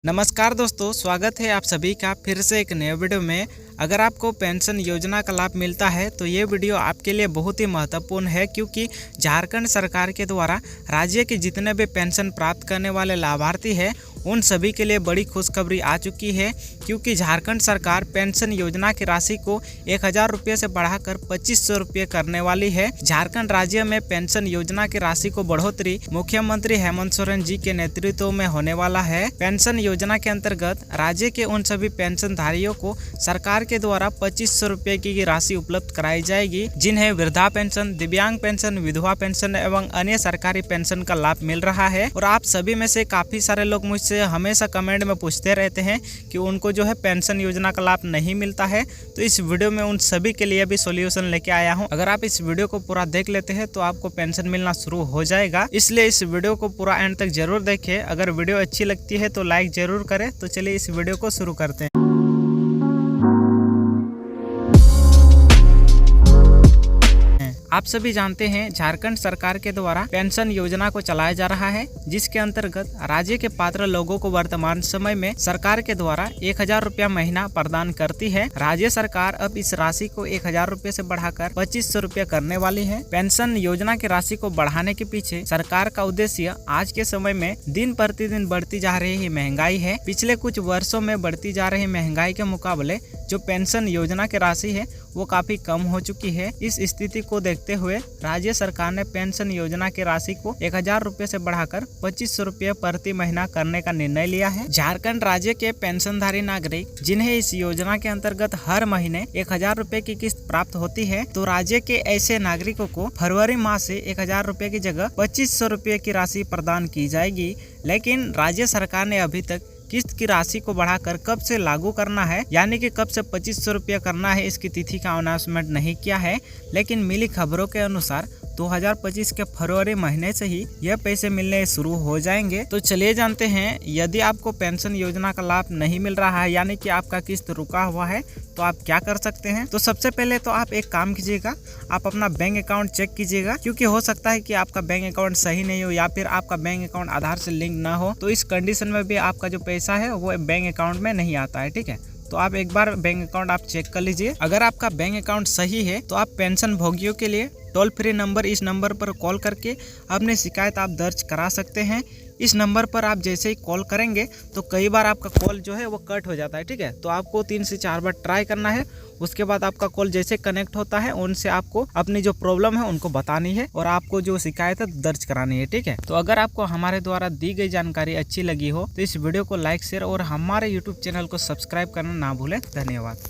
नमस्कार दोस्तों, स्वागत है आप सभी का फिर से एक नए वीडियो में। अगर आपको पेंशन योजना का लाभ मिलता है तो ये वीडियो आपके लिए बहुत ही महत्वपूर्ण है, क्योंकि झारखंड सरकार के द्वारा राज्य के जितने भी पेंशन प्राप्त करने वाले लाभार्थी हैं उन सभी के लिए बड़ी खुशखबरी आ चुकी है। क्योंकि झारखंड सरकार पेंशन योजना की राशि को 1000 रुपये से बढ़ाकर 2500 रुपये करने वाली है। झारखंड राज्य में पेंशन योजना की राशि को बढ़ोतरी मुख्यमंत्री हेमंत सोरेन जी के नेतृत्व में होने वाला है। पेंशन योजना के अंतर्गत राज्य के उन सभी पेंशनधारियों को सरकार के द्वारा 2500 रुपये की राशि उपलब्ध कराई जाएगी, जिन्हें वृद्धा पेंशन, दिव्यांग पेंशन, विधवा पेंशन एवं अन्य सरकारी पेंशन का लाभ मिल रहा है। और आप सभी में से काफी सारे लोग मुझसे हमेशा कमेंट में पूछते रहते हैं कि उनको जो है पेंशन योजना का लाभ नहीं मिलता है, तो इस वीडियो में उन सभी के लिए भी सॉल्यूशन लेके आया हूं। अगर आप इस वीडियो को पूरा देख लेते हैं तो आपको पेंशन मिलना शुरू हो जाएगा, इसलिए इस वीडियो को पूरा एंड तक जरूर देखें। अगर वीडियो अच्छी लगती है तो लाइक जरूर करें। तो चलिए इस वीडियो को शुरू करते हैं। आप सभी जानते हैं झारखंड सरकार के द्वारा पेंशन योजना को चलाया जा रहा है, जिसके अंतर्गत राज्य के पात्र लोगों को वर्तमान समय में सरकार के द्वारा 1000 रुपया महीना प्रदान करती है। राज्य सरकार अब इस राशि को 1000 रुपये से बढ़ाकर 2500 रुपया करने वाली है। पेंशन योजना की राशि को बढ़ाने के पीछे सरकार का उद्देश्य आज के समय में दिन प्रतिदिन बढ़ती जा रही महंगाई है। पिछले कुछ वर्षों में बढ़ती जा रही महंगाई के मुकाबले जो पेंशन योजना की राशि है वो काफी कम हो चुकी है। इस स्थिति को देखते हुए राज्य सरकार ने पेंशन योजना की राशि को 1000 रुपये से बढ़ाकर 2500 रुपये प्रति महीना करने का निर्णय लिया है। झारखंड राज्य के पेंशनधारी नागरिक जिन्हें इस योजना के अंतर्गत हर महीने 1000 रुपये की किस्त प्राप्त होती है, तो राज्य के ऐसे नागरिकों को फरवरी माह से 1000 रुपये की जगह 2500 रुपये की राशि प्रदान की जाएगी। लेकिन राज्य सरकार ने अभी तक किस्त की राशि को बढ़ाकर कब से लागू करना है, यानी कि कब से 2500 रुपया करना है, इसकी तिथि का अनाउंसमेंट नहीं किया है। लेकिन मिली खबरों के अनुसार 2025 के फरवरी महीने से ही यह पैसे मिलने शुरू हो जाएंगे। तो चलिए जानते हैं, यदि आपको पेंशन योजना का लाभ नहीं मिल रहा है, यानी कि आपका किस्त रुका हुआ है, तो आप क्या कर सकते हैं। तो सबसे पहले तो आप एक काम कीजिएगा, आप अपना बैंक अकाउंट चेक कीजिएगा, क्योंकि हो सकता है कि आपका बैंक अकाउंट सही नहीं हो या फिर आपका बैंक अकाउंट आधार से लिंक ना हो। तो इस कंडीशन में भी आपका जो पैसा है वो बैंक अकाउंट में नहीं आता है। ठीक है, तो आप एक बार बैंक अकाउंट आप चेक कर लीजिए। अगर आपका बैंक अकाउंट सही है तो आप पेंशन भोगियों के लिए टोल फ्री नंबर, इस नंबर पर कॉल करके अपनी शिकायत आप दर्ज करा सकते हैं। इस नंबर पर आप जैसे ही कॉल करेंगे तो कई बार आपका कॉल जो है वो कट हो जाता है। ठीक है, तो आपको 3 से 4 बार ट्राई करना है। उसके बाद आपका कॉल जैसे कनेक्ट होता है उनसे आपको अपनी जो प्रॉब्लम है उनको बतानी है और आपको जो शिकायत है दर्ज करानी है। ठीक है, तो अगर आपको हमारे द्वारा दी गई जानकारी अच्छी लगी हो तो इस वीडियो को लाइक, शेयर और हमारे यूट्यूब चैनल को सब्सक्राइब करना ना भूलें। धन्यवाद।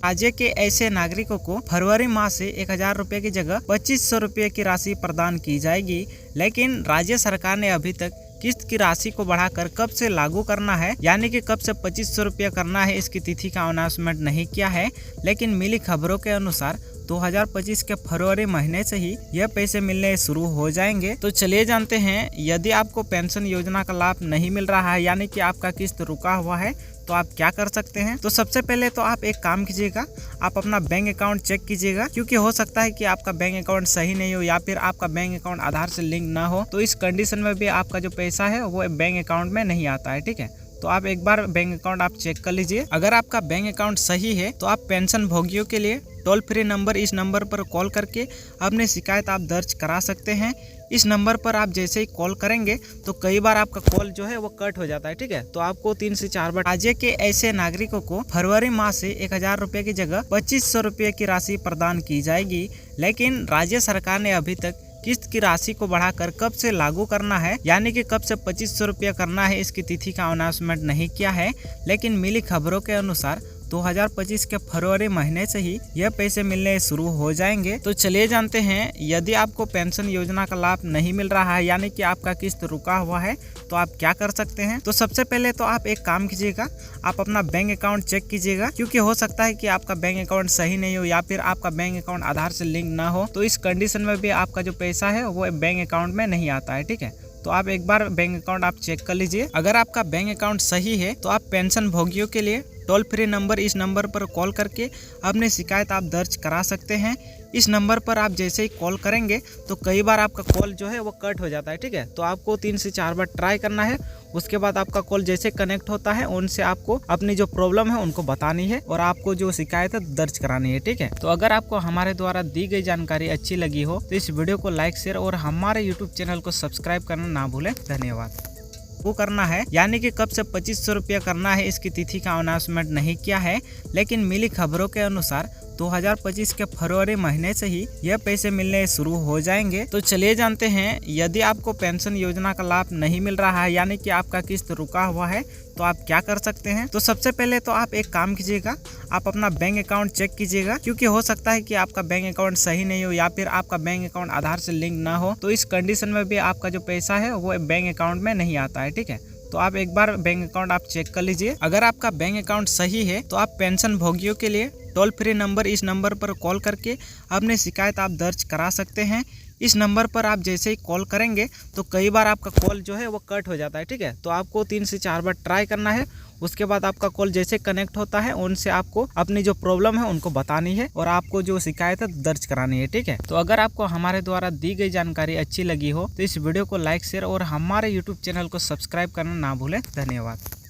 राज्य के ऐसे नागरिकों को फरवरी माह से 1000 रुपये की जगह 2500 रुपये की राशि प्रदान की जाएगी। लेकिन राज्य सरकार ने अभी तक किस्त की राशि को बढ़ाकर कब से लागू करना है, यानी कि कब से 2500 रुपया करना है, इसकी तिथि का अनाउंसमेंट नहीं किया है। लेकिन मिली खबरों के अनुसार 2025 के फरवरी महीने से ही यह पैसे मिलने शुरू हो जाएंगे। तो चलिए जानते हैं, यदि आपको पेंशन योजना का लाभ नहीं मिल रहा है, यानी कि आपका किस्त रुका हुआ है, तो आप क्या कर सकते हैं। तो सबसे पहले तो आप एक काम कीजिएगा, आप अपना बैंक अकाउंट चेक कीजिएगा, क्योंकि हो सकता है कि आपका बैंक अकाउंट सही नहीं हो या फिर आपका बैंक अकाउंट आधार से लिंक ना हो। तो इस कंडीशन में भी आपका जो पैसा है वो बैंक अकाउंट में नहीं आता है। ठीक है, तो आप एक बार बैंक अकाउंट आप चेक कर लीजिए। अगर आपका बैंक अकाउंट सही है तो आप पेंशन भोगियों के लिए टोल फ्री नंबर, इस नंबर पर कॉल करके अपनी शिकायत आप दर्ज करा सकते हैं। इस नंबर पर आप जैसे ही कॉल करेंगे तो कई बार आपका कॉल जो है वो कट हो जाता है। ठीक है, तो आपको 3 से 4 बार। राज्य के ऐसे नागरिकों को फरवरी माह से 1000 रुपये की जगह 2500 रुपये की राशि प्रदान की जाएगी। लेकिन राज्य सरकार ने अभी तक किस्त की राशि को बढ़ाकर कब से लागू करना है, यानी कि कब से 2500 रुपया करना है, इसकी तिथि का अनाउंसमेंट नहीं किया है। लेकिन मिली खबरों के अनुसार 2025 के फरवरी महीने से ही यह पैसे मिलने शुरू हो जाएंगे। तो चलिए जानते हैं, यदि आपको पेंशन योजना का लाभ नहीं मिल रहा है, यानी कि आपका किस्त रुका हुआ है, तो आप क्या कर सकते हैं। तो सबसे पहले तो आप एक काम कीजिएगा, आप अपना बैंक अकाउंट चेक कीजिएगा, क्योंकि हो सकता है कि आपका बैंक अकाउंट सही नहीं हो या फिर आपका बैंक अकाउंट आधार से लिंक ना हो। तो इस कंडीशन में भी आपका जो पैसा है वो बैंक अकाउंट में नहीं आता है। ठीक है, तो आप एक बार बैंक अकाउंट आप चेक कर लीजिए। अगर आपका बैंक अकाउंट सही है तो आप पेंशन भोगियों के लिए टोल फ्री नंबर, इस नंबर पर कॉल करके अपनी शिकायत आप दर्ज करा सकते हैं। इस नंबर पर आप जैसे ही कॉल करेंगे तो कई बार आपका कॉल जो है वो कट हो जाता है, ठीक है। तो आपको 3 से 4 बार ट्राई करना है। उसके बाद आपका कॉल जैसे कनेक्ट होता है उनसे आपको अपनी जो प्रॉब्लम है उनको बतानी है और आपको जो शिकायत है दर्ज करानी है, ठीक है। तो अगर आपको हमारे द्वारा दी गई जानकारी अच्छी लगी हो तो इस वीडियो को लाइक, शेयर और हमारे यूट्यूब चैनल को सब्सक्राइब करना ना भूलें। धन्यवाद। वो करना है यानी कि कब से 2500 रुपया करना है, इसकी तिथि का अनाउंसमेंट नहीं किया है, लेकिन मिली खबरों के अनुसार 2025 के फरवरी महीने से ही यह पैसे मिलने शुरू हो जाएंगे। तो चलिए जानते हैं, यदि आपको पेंशन योजना का लाभ नहीं मिल रहा है यानी कि आपका किस्त रुका हुआ है तो आप क्या कर सकते हैं। तो सबसे पहले तो आप एक काम कीजिएगा, आप अपना बैंक अकाउंट चेक कीजिएगा, क्योंकि हो सकता है कि आपका बैंक अकाउंट सही नहीं हो या फिर आपका बैंक अकाउंट आधार से लिंक ना हो। तो इस कंडीशन में भी आपका जो पैसा है वो बैंक अकाउंट में नहीं आता है, ठीक है। तो आप एक बार बैंक अकाउंट आप चेक कर लीजिए। अगर आपका बैंक अकाउंट सही है तो आप पेंशन भोगियों के लिए टोल फ्री नंबर, इस नंबर पर कॉल करके अपनी शिकायत आप दर्ज करा सकते हैं। इस नंबर पर आप जैसे ही कॉल करेंगे तो कई बार आपका कॉल जो है वो कट हो जाता है, ठीक है। तो आपको 3 से 4 बार ट्राई करना है। उसके बाद आपका कॉल जैसे कनेक्ट होता है उनसे आपको अपनी जो प्रॉब्लम है उनको बतानी है और आपको जो शिकायत है दर्ज करानी है, ठीक है। तो अगर आपको हमारे द्वारा दी गई जानकारी अच्छी लगी हो तो इस वीडियो को लाइक, शेयर और हमारे यूट्यूब चैनल को सब्सक्राइब करना ना भूलें। धन्यवाद।